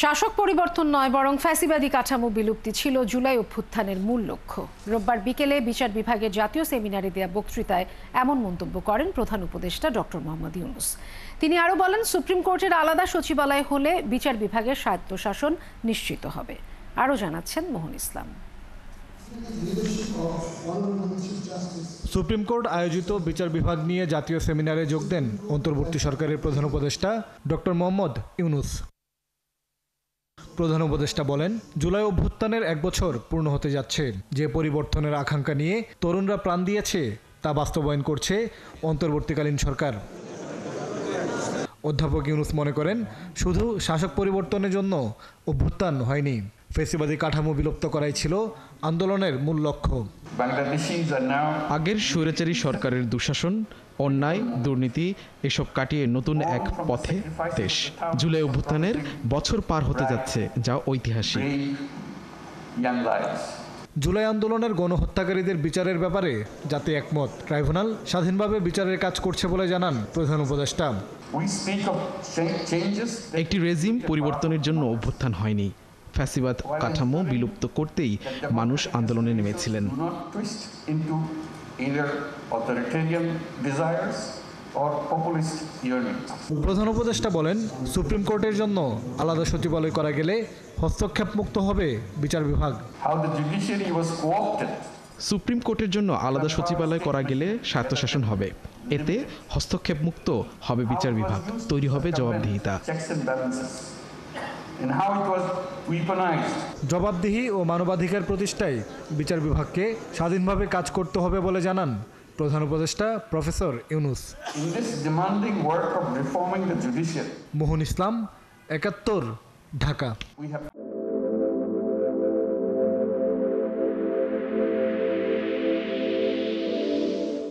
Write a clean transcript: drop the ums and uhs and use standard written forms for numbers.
শাসক পরিবর্তন নয় বরং ফ্যাসিবাদী কাঠামো বিলুপ্তি ছিল জুলাই অভ্যুত্থানের মূল লক্ষ্য। রোববার বিকেলে বিচার বিভাগের জাতীয় সেমিনারে দেয়া বক্তৃতায় এমন মন্তব্য করেন প্রধান উপদেষ্টা ডক্টর মোহাম্মদ ইউনূস। তিনি আরও বলেন, সুপ্রিম কোর্টের আলাদা সচিবালয় হলে বিচার বিভাগের স্বায়ত্তশাসন নিশ্চিত হবে। আরও জানাচ্ছেন মোহন ইসলাম। সুপ্রিম কোর্ট আয়োজিত বিচার বিভাগ নিয়ে জাতীয় সেমিনারে যোগ দেন অন্তর্বর্তী সরকারের প্রধান উপদেষ্টা ডক্টর মোহাম্মদ ইউনূস। প্রধান উপদেষ্টা বলেন, জুলাই অভ্যুত্থানের 1 বছর পূর্ণ হতে যাচ্ছে। যে পরিবর্তনের আকাঙ্ক্ষা নিয়ে তরুণরা প্রাণ দিয়েছে তা বাস্তবায়ন করছে অন্তর্বর্তীকালীন সরকার। অধ্যাপক ইউনূস মনে করেন, শুধু শাসক পরিবর্তনের জন্য অভ্যুত্থান হয়নি, ফ্যাসিবাদী কাঠামো বিলুপ্ত করাই ছিল আন্দোলনের মূল লক্ষ্য। আগের স্বৈরাচারী সরকারের দুঃশাসন, অন্যায়, দুর্নীতি এসব কাটিয়ে নতুন এক পথে দেশ। জুলাই অভ্যুত্থানের বছর পার হতে যাচ্ছে, যা ঐতিহাসিক। জুলাই আন্দোলনের গণহত্যাকারীদের বিচারের ব্যাপারে জাতি একমত। ট্রাইব্যুনাল স্বাধীনভাবে বিচারের কাজ করছে বলে জানান প্রধান উপদেষ্টা। একটি রেজিম পরিবর্তনের জন্য অভ্যুত্থান হয়নি, ফ্যাসিবাদ কাঠামো বিলুপ্ত করতেই মানুষ আন্দোলনে নেমেছিলেন। প্রধান উপদেষ্টা বলেন, সুপ্রিম কোর্টের জন্য আলাদা সচিবালয় করা গেলে হস্তক্ষেপ মুক্ত হবে বিচার বিভাগ। সুপ্রিম কোর্টের জন্য আলাদা সচিবালয় করা গেলে স্বায়ত্তশাসন হবে, এতে হস্তক্ষেপ মুক্ত হবে বিচার বিভাগ, তৈরি হবে জবাবদিহিতা। জবাবদিহি ও মানবাধিকার প্রতিষ্ঠায় বিচার বিভাগকে স্বাধীনভাবে কাজ করতে হবে বলে জানান প্রধান উপদেষ্টা প্রফেসর ইউনূস। মোহন ইসলাম, ৭১, ঢাকা।